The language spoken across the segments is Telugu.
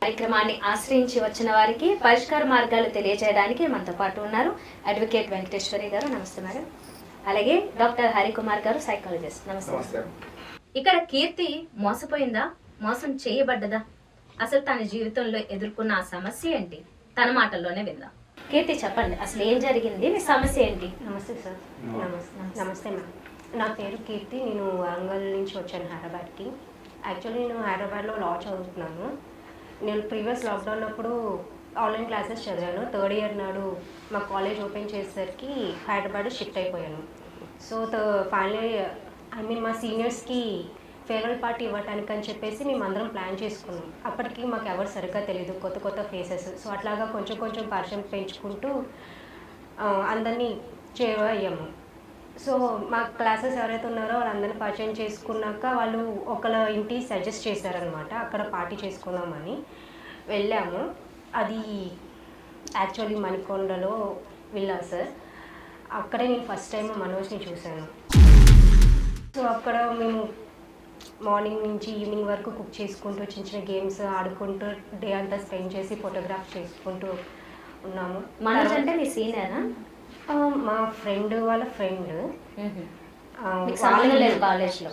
కార్యక్రమాన్ని ఆశ్రయించి వచ్చిన వారికి పరిష్కార మార్గాలు తెలియజేయడానికి మనతో పాటు ఉన్నారు అడ్వకేట్ వెంకటేశ్వరి గారు. నమస్తే మేడం. అలాగే డాక్టర్ హరికుమార్ గారు, సైకాలజిస్ట్. నమస్తే. ఇక్కడ కీర్తి మోసపోయిందా, మోసం చేయబడ్డదా, అసలు తన జీవితంలో ఎదుర్కొన్న ఆ సమస్య ఏంటి, తన మాటల్లోనే విందాం. కీర్తి చెప్పండి, అసలు ఏం జరిగింది, మీ సమస్య ఏంటి? నమస్తే సార్. నమస్తే మ్యామ్. నా పేరు కీర్తి. నేను వరంగల్ నుంచి వచ్చాను హైదరాబాద్కి. యాక్చువల్లీ నేను హైదరాబాద్లో లా చదువుతున్నాను. నేను ప్రీవియస్ లాక్డౌన్ అప్పుడు ఆన్లైన్ క్లాసెస్ చదివాను. థర్డ్ ఇయర్ నాడు మా కాలేజ్ ఓపెన్ చేసేసరికి హైదరాబాద్ షిఫ్ట్ అయిపోయాను. సో ఫైనలీ మా సీనియర్స్కి ఫేర్వెల్ పార్టీ ఇవ్వటానికి అని చెప్పేసి మేము అందరం ప్లాన్ చేసుకున్నాం. అప్పటికి మాకు ఎవరు సరిగ్గా తెలియదు, కొత్త కొత్త ఫేసెస్. సో అట్లాగా కొంచెం కొంచెం పరిచయం పెంచుకుంటూ అందరినీ చేరయ్యాము. సో మా క్లాసెస్ ఎవరైతే ఉన్నారో వాళ్ళందరినీ పరిచయం చేసుకున్నాక వాళ్ళు ఒకళ్ళ ఇంటి సజెస్ట్ చేశారనమాట, అక్కడ పార్టీ చేసుకుందామని వెళ్ళాము. అది యాక్చువల్లీ మణికొండలో విల్లా సార్. అక్కడే నేను ఫస్ట్ టైం మనోజ్ని చూశాను. సో అక్కడ మేము మార్నింగ్ నుంచి ఈవినింగ్ వరకు కుక్ చేసుకుంటూ చిన్న చిన్న గేమ్స్ ఆడుకుంటూ డే అంతా స్పెండ్ చేసి ఫోటోగ్రాఫ్ చేసుకుంటూ ఉన్నాము. మనోజ్ అంటే మీ సీనియరా? మా ఫ్రెండ్ వాళ్ళ ఫ్రెండ్. సంబంధం లేదు కాలేజ్లో?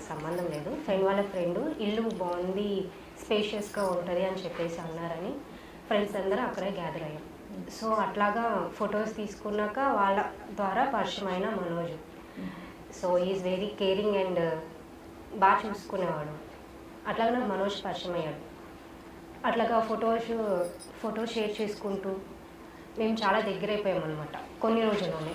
సంబంధం లేదు. ఫ్రెండ్ వాళ్ళ ఫ్రెండ్. ఇల్లు బాగుంది, స్పేషియస్గా ఉంటుంది అని చెప్పేసి అన్నారని ఫ్రెండ్స్ అందరూ అక్కడే గ్యాదర్ అయ్యాం. సో అట్లాగా ఫొటోస్ తీసుకున్నాక వాళ్ళ ద్వారా పరిచయం అయిన Manoj. So is very caring and బాగా చూసుకునేవాడు. అట్లాగా నాకు మనోజ్ పరిచయం అయ్యాడు. అట్లాగా ఫోటో షేర్ చేసుకుంటూ మేము చాలా దగ్గర అయిపోయాం అనమాట కొన్ని రోజుల్లోనే.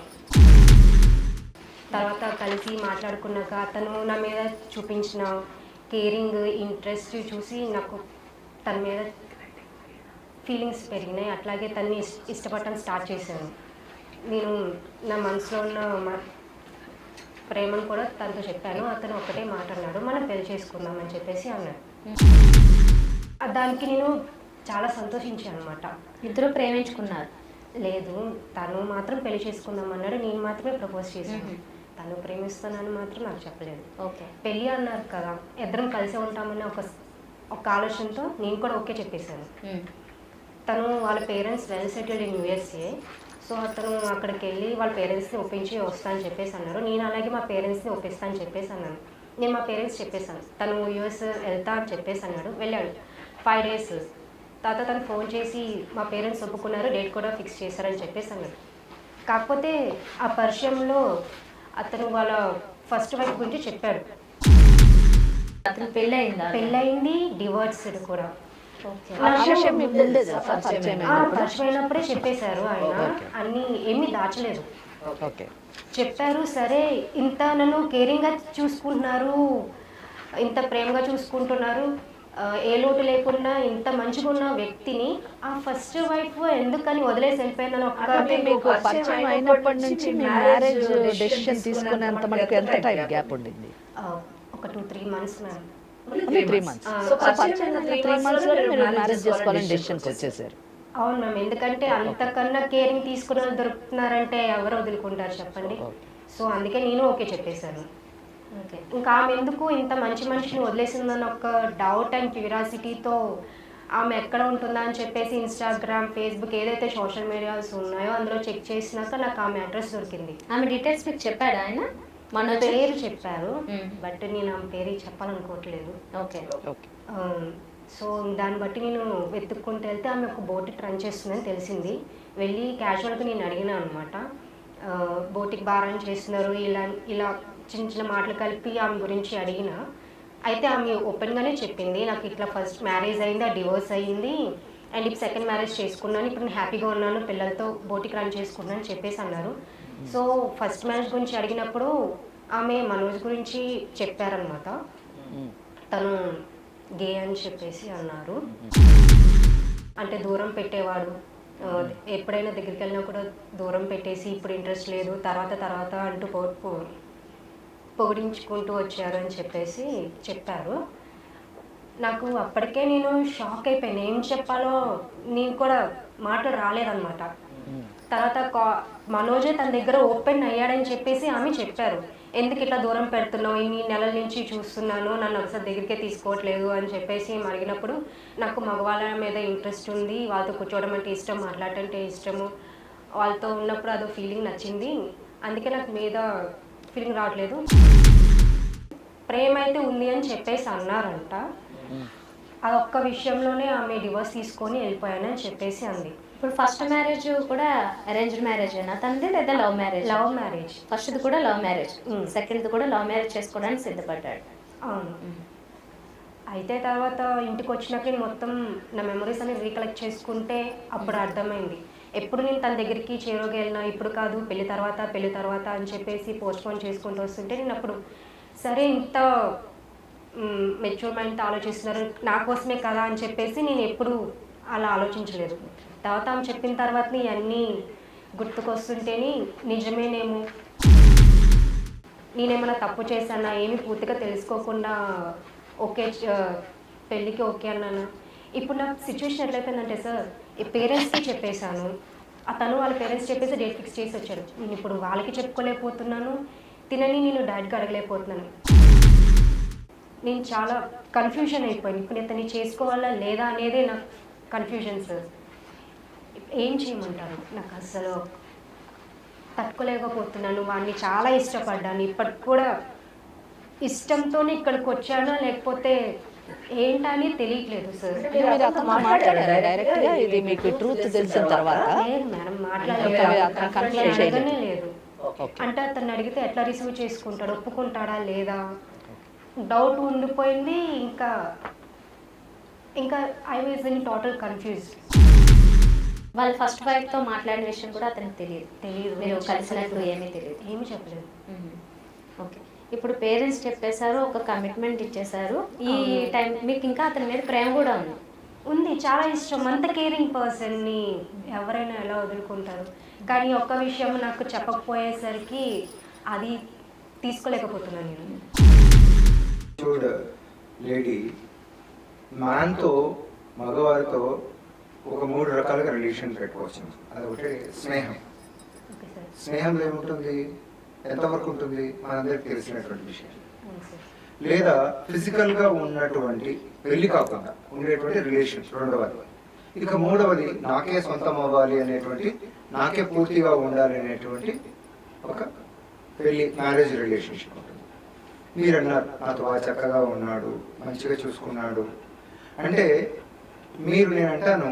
తర్వాత కలిసి మాట్లాడుకున్నాక అతను నా మీద చూపించిన కేరింగ్, ఇంట్రెస్ట్ చూసి నాకు తన మీద ఫీలింగ్స్ పెరిగినాయి. అట్లాగే తన్ని ఇష్టపడటం స్టార్ట్ చేశాను. నేను నా మనసులో ఉన్న ప్రేమను కూడా తనతో చెప్పాను. అతను ఒక్కటే మాట అన్నాడు, మనం పెళ్లి చేసుకుందామని చెప్పేసి అన్నాడు. దానికి నేను చాలా సంతోషించాను అనమాట. ఇద్దరు ప్రేమించుకున్నారు? లేదు, తను మాత్రం పెళ్లి చేసుకుందాం అన్నాడు, నేను మాత్రమే ప్రపోజ్ చేశాను. తను ప్రేమిస్తానని మాత్రం నాకు చెప్పలేదు. ఓకే. పెళ్ళి అన్నారు కదా, ఇద్దరం కలిసి ఉంటామని ఒక ఆలోచనతో నేను కూడా ఓకే చెప్పేశాను. తను వాళ్ళ parents well settled in USA. So అతను అక్కడికి వెళ్ళి వాళ్ళ పేరెంట్స్ని ఒప్పించి వస్తా అని చెప్పేసి అన్నారు. నేను అలాగే మా పేరెంట్స్ని ఒప్పిస్తా అని చెప్పేసి అన్నాను. నేను మా పేరెంట్స్ చెప్పేశాను, తను యూఎస్ వెళ్తా అని చెప్పేసి అన్నాడు. వెళ్ళాడు 5 days. తర్వాత తను ఫోన్ చేసి మా పేరెంట్స్ ఒప్పుకున్నారు, డేట్ కూడా ఫిక్స్ చేశారని చెప్పేసి అన్నాడు. కాకపోతే ఆ పరిచయంలో అతను వాళ్ళ ఫస్ట్ వైఫ్ గురించి చెప్పాడు. అతను పెళ్ళయింది, డివోర్స్డ్ కూడా. పరిచయమైనప్పుడే చెప్పేశారు ఆయన. అన్ని ఏమీ దాచలేదు, చెప్పారు. సరే, ఇంత నన్ను కేరింగ్గా చూసుకుంటున్నారు, ఇంత ప్రేమగా చూసుకుంటున్నారు, ఏ లోటు లేకుండా ఇంత మంచిగా ఉన్న వ్యక్తిని ఆ ఫస్ట్ వైఫ్ ఎందుకని వదిలేసి వెళ్ళిపోయిందని మీకు పరిచయం అయినప్పటి నుంచి మీ మ్యారేజ్ డెసిషన్ తీసుకునేంత మనకు ఎంత టైం గ్యాప్ ఉండింది? ఒక 2-3 months మ్యామ్. 3 months. సో పరిచయం 3 months లో మీరు మ్యారేజ్ చేసుకోవాలని డెసిషన్కి వచ్చేసారు? అవును మ్యామ్. ఎందుకంటే అంతకన్నా కేరింగ్ తీసుకున్న వాళ్ళు దొరుకుతున్నారంటే ఎవరు వదులుకుంటారు చెప్పండి. సో అందుకే నేను ఓకే చెప్పేశాను. ఇంకా ఆమె ఎందుకు ఇంత మంచి మనిషిని వదిలేసిందని ఒక డౌట్ అండ్ క్యూరియాసిటీతో ఆమె ఎక్కడ ఉంటుందా అని చెప్పేసి ఇన్స్టాగ్రామ్, ఫేస్బుక్ ఏదైతే సోషల్ మీడియాస్ ఉన్నాయో అందులో చెక్ చేసినాక నాకు ఆమె అడ్రస్ దొరికింది. ఆమె డీటెయిల్స్ మీకు చెప్పాడు ఆయన? మన పేరు చెప్పారు, బట్ నేను ఆమె పేరు చెప్పాలనుకోవట్లేదు. ఓకే. సో దాన్ని బట్టి నేను వెతుక్కుంటూ వెళ్తే ఆమె ఒక బోటిక్ రన్ చేస్తుందని తెలిసింది. వెళ్ళి క్యాజువల్గా నేను అడిగినా అనమాట, బోటిక్ బాగా రన్ చేస్తున్నారు, ఇలా చిన్న చిన్న మాటలు కలిపి ఆమె గురించి అడిగిన. అయితే ఆమె ఓపెన్గానే చెప్పింది, నాకు ఇట్లా ఫస్ట్ మ్యారేజ్ అయింది, ఆ డివోర్స్ అయ్యింది, అండ్ ఇప్పుడు సెకండ్ మ్యారేజ్ చేసుకున్నాను, ఇప్పుడు నేను హ్యాపీగా ఉన్నాను, పిల్లలతో బోటిక్ రన్ చేసుకున్నాను అని చెప్పేసి అన్నారు. సో ఫస్ట్ మ్యారేజ్ గురించి అడిగినప్పుడు ఆమె మనోజ్ గురించి చెప్పారనమాట. తను గే అని చెప్పేసి అన్నారు. అంటే దూరం పెట్టేవాడు, ఎప్పుడైనా దగ్గరికి వెళ్ళినా కూడా దూరం పెట్టేసి ఇప్పుడు ఇంట్రెస్ట్ లేదు, తర్వాత అంటూ పొగిడించుకుంటూ వచ్చారు అని చెప్పేసి చెప్పారు. నాకు అప్పటికే నేను షాక్ అయిపోయాను, ఏం చెప్పాలో నేను కూడా మాటలు రాలేదన్నమాట. తర్వాత మనోజే తన దగ్గర ఓపెన్ అయ్యాడని చెప్పేసి ఆమె చెప్పారు. ఎందుకు ఇట్లా దూరం పెడుతున్నావు, ఇన్ని నెలల నుంచి చూస్తున్నాను, నన్ను ఒకసారి దగ్గరికే తీసుకోవట్లేదు అని చెప్పేసి అడిగినప్పుడు నాకు మగవాళ్ళ మీద ఇంట్రెస్ట్ ఉంది, వాళ్ళతో కూర్చోవడం అంటే ఇష్టం, మాట్లాడటం అంటే ఇష్టము, వాళ్ళతో ఉన్నప్పుడు అదో ఫీలింగ్ నచ్చింది, అందుకే నాకు మీద ఫీలింగ్ రావట్లేదు, ప్రేమ అయితే ఉంది అని చెప్పేసి అన్నారంట. అదొక్క విషయంలోనే ఆమె డివోర్స్ తీసుకొని వెళ్ళిపోయానని చెప్పేసి అంది. ఇప్పుడు ఫస్ట్ మ్యారేజ్ కూడా అరేంజ్డ్ మ్యారేజ్ అయినా తనది లేదా లవ్ మ్యారేజ్? Love marriage. ఫస్ట్ది కూడా లవ్ మ్యారేజ్, సెకండ్ది కూడా లవ్ మ్యారేజ్ చేసుకోవడానికి సిద్ధపడ్డాడు. అవును. అయితే తర్వాత ఇంటికి వచ్చినాక నేను మొత్తం నా మెమరీస్ అన్ని రీకలెక్ట్ చేసుకుంటే అప్పుడు అర్థమైంది. ఎప్పుడు నేను తన దగ్గరికి చేరువగా వెళ్ళినా ఇప్పుడు కాదు పెళ్లి తర్వాత అని చెప్పేసి పోస్ట్పోన్ చేసుకుంటూ వస్తుంటే నేను అప్పుడు సరే ఇంత మెచ్యూర్ మైండ్తో ఆలోచిస్తున్నారు నా కోసమే కదా అని చెప్పేసి నేను ఎప్పుడు అలా ఆలోచించలేదు. తర్వాత ఆమె చెప్పిన తర్వాత ఇవన్నీ గుర్తుకొస్తుంటేనే నిజమేనేమో, నేనేమైనా తప్పు చేశానా, ఏమి పూర్తిగా తెలుసుకోకుండా ఓకే పెళ్ళికి ఓకే అన్నాను. ఇప్పుడు నాకు సిచ్యువేషన్ ఎట్లయిపోయిందంటే సార్, ఈ పేరెంట్స్కి చెప్పేశాను, అతను వాళ్ళ పేరెంట్స్ చెప్పేసి డేట్ ఫిక్స్ చేసి వచ్చారు. నేను ఇప్పుడు వాళ్ళకి చెప్పుకోలేకపోతున్నాను, తినని నేను డాడీకి అడగలేకపోతున్నాను. నేను చాలా కన్ఫ్యూజన్ అయిపోయింది. ఇప్పుడు ఇతన్ని చేసుకోవాలా లేదా అనేదే నాకు కన్ఫ్యూజన్ సార్. ఏం చేయమంటారు? నాకు అసలు తట్టుకోలేకపోతున్నాను. వాడిని చాలా ఇష్టపడ్డాను, ఇప్పటికి కూడా ఇష్టంతోనే ఇక్కడికి వచ్చానా లేకపోతే ఏంటని తెలియట్లేదు సార్. మీరు అతను మాట్లాడారా డైరెక్ట్ గా? ఇది మీకు ట్రూత్ తెలిసిన తర్వాత? లేదు మేడం, మాట్లాడలేదు. లేదు. అంటే అతన్ని అడిగితే ఎట్లా రిసీవ్ చేసుకుంటాడు, ఒప్పుకుంటాడా లేదా డౌట్ ఉండిపోయింది. ఇంకా I was in total confuse. వాళ్ళ ఫస్ట్ వైఫ్ తో మాట్లాడిన విషయం కూడా అతనికి తెలియదు, మీరు కలిసినట్టు ఏమీ తెలియదు, ఏమీ చెప్పలేదు. ఓకే, ఇప్పుడు పేరెంట్స్ చెప్పేశారు, ఒక కమిట్మెంట్ ఇచ్చేశారు, ఈ టైం మీకు ఇంకా అతని మీద ప్రేమ కూడా ఉంది, చాలా ఇష్టం. అంత కేరింగ్ పర్సన్ని ఎవరైనా ఎలా వదులుకుంటారు? కానీ ఒక్క విషయం నాకు చెప్పకపోయేసరికి అది తీసుకోలేకపోతున్నాను నేను. చూడు లేడీ, మ్యాన్తో మగవారితో ఒక 3 రకాలుగా రిలేషన్ పెట్టుకోవచ్చు. అదొకటి స్నేహం. స్నేహంలో ఏముంటుంది, ఎంతవరకు ఉంటుంది మనందరికి తెలిసినటువంటి విషయం. లేదా ఫిజికల్గా ఉన్నటువంటి పెళ్లి కాకుండా ఉండేటువంటి రిలేషన్ రెండవది. ఇక మూడవది నాకే సొంతం అవ్వాలి అనేటువంటి, నాకే పూర్తిగా ఉండాలి అనేటువంటి ఒక పెళ్లి మ్యారేజ్ రిలేషన్షిప్ ఉంటుంది. మీరు అన్నారు నాతో బాగా చక్కగా ఉన్నాడు, మంచిగా చూసుకున్నాడు అంటే, నేను అంటాను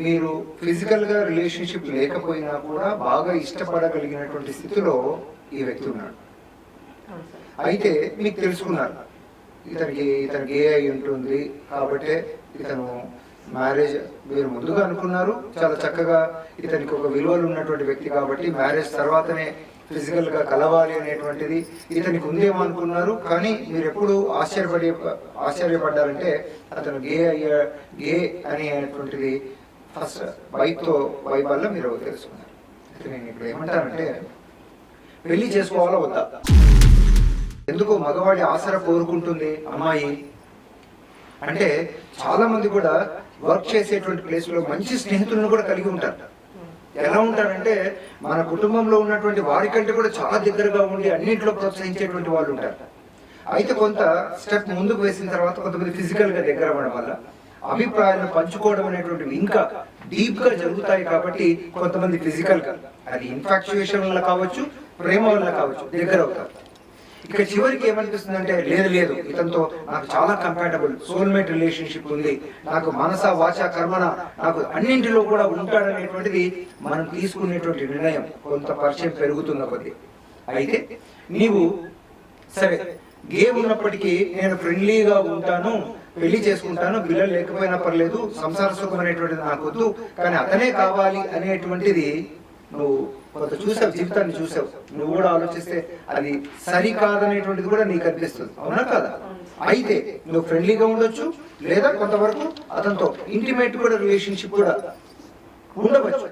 మీరు ఫిజికల్గా రిలేషన్షిప్ లేకపోయినా కూడా బాగా ఇష్టపడగలిగినటువంటి స్థితిలో ఈ వ్యక్తి ఉన్నాడు. అయితే మీకు తెలుసుకున్నారు ఇతనికి ఏ అయి ఉంటుంది కాబట్టి ఇతను మ్యారేజ్ మీరు ముందుగా అనుకున్నారు, చాలా చక్కగా ఇతనికి ఒక విలువలు ఉన్నటువంటి వ్యక్తి కాబట్టి మ్యారేజ్ తర్వాతనే ఫిజికల్గా కలవాలి అనేటువంటిది ఇతనికి ఉందేమో అనుకున్నారు. కానీ మీరు ఎప్పుడు ఆశ్చర్యపడ్డారంటే అతను గే అనేటువంటిది ఫస్ట్ వైఫ్ వల్ల మీరు తెలుసుకున్నారు. అయితే నేను ఇప్పుడు ఏమంటానంటే, పెళ్లి చేసుకోవాలా వద్దా? ఎందుకు మగవాడి ఆసరా కోరుకుంటుంది అమ్మాయి అంటే, చాలా మంది కూడా వర్క్ చేసేటువంటి ప్లేస్ లో మంచి స్నేహితులను కూడా కలిగి ఉంటారు. ఎలా ఉంటారంటే, మన కుటుంబంలో ఉన్నటువంటి వారికంటే కూడా చాలా దగ్గరగా ఉండి అన్నింటిలో ప్రోత్సహించేటువంటి వాళ్ళు ఉంటారు. అయితే కొంత స్టెప్ ముందుకు వేసిన తర్వాత కొంతమంది ఫిజికల్ గా దగ్గర అవ్వడం వల్ల అభిప్రాయాలను పంచుకోవడం అనేటువంటివి ఇంకా డీప్ గా జరుగుతాయి. కాబట్టి కొంతమంది ఫిజికల్ గా, అది ఇన్ఫాక్చుయేషన్ వల్ల కావచ్చు, ప్రేమ వల్ల కావచ్చు, దగ్గర అవుతారు. ఇక చివరికి ఏమనిపిస్తుంది అంటే, లేదు ఇతనితో నాకు చాలా కంపాటబుల్ సోల్మేట్ రిలేషన్షిప్ ఉంది, నాకు మనస వాచ కర్మన నాకు అన్నింటిలో కూడా ఉంటాడనేటువంటిది మనం తీసుకునేటువంటి నిర్ణయం కొంత పరిచయం పెరుగుతున్న కొద్ది. అయితే నీవు సరే గే ఉన్నప్పటికీ నేను ఫ్రెండ్లీగా ఉంటాను, పెళ్లి చేసుకుంటాను, పిల్లలు లేకపోయినా పర్లేదు, సంసార సుఖం అనేటువంటిది నాకు వద్దు, కానీ అతనే కావాలి అనేటువంటిది నువ్వు కొంత చూసావు, జీవితాన్ని చూసావు, నువ్వు కూడా ఆలోచిస్తే అది సరికాదనేటువంటిది కూడా నీకు అనిపిస్తుంది, అవునా కదా? అయితే నువ్వు ఫ్రెండ్లీగా ఉండొచ్చు, లేదా కొంతవరకు అతనితో ఇంటిమేట్ కూడా రిలేషన్షిప్ కూడా ఉండవచ్చు.